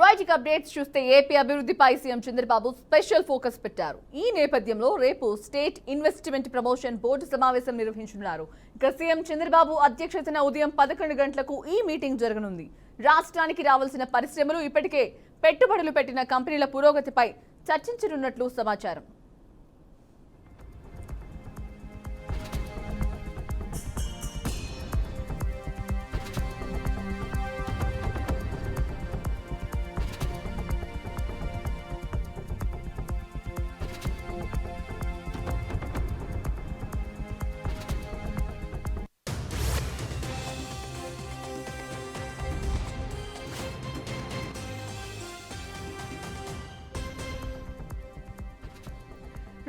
Right updates చూస్తే AP అభివృద్ధిపై CM Chandrababu special focus పెట్టారు. ఈ నేపథ్యంలో రేపు స్టేట్ ఇన్వెస్ట్మెంట్ ప్రమోషన్ బోర్డు సమావేశం నిర్వహించనున్నారు. ఇక సీఎం చంద్రబాబు అధ్యక్షతన ఉదయం 11 గంటలకు ఈ మీటింగ్ జరగనుంది. రాష్ట్రానికి రావాల్సిన పరిశ్రమలు, ఇప్పటికే పెట్టుబడులు పెట్టిన కంపెనీల పురోగతిపై చర్చించనున్నట్లు సమాచారం.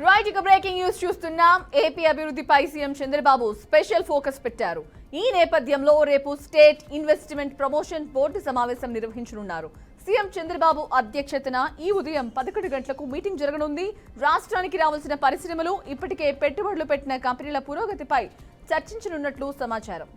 రైట్ ఇక బ్రేకింగ్ న్యూస్ చూస్తున్నాం. ఏపీ అభివృద్ధిపై సీఎం చంద్రబాబు స్పెషల్ ఫోకస్ పెట్టారు. ఈ నేపథ్యంలో రేపు స్టేట్ ఇన్వెస్ట్మెంట్ ప్రమోషన్ బోర్డు సమావేశం నిర్వహించనున్నారు. సీఎం చంద్రబాబు అధ్యక్షతన ఈ ఉదయం 11 గంటలకు మీటింగ్ జరగనుంది. రాష్ట్రానికి రావాల్సిన పరిశ్రమలు, ఇప్పటికే పెట్టుబడులు పెట్టిన కంపెనీల పురోగతిపై చర్చించనున్నట్లు సమాచారం.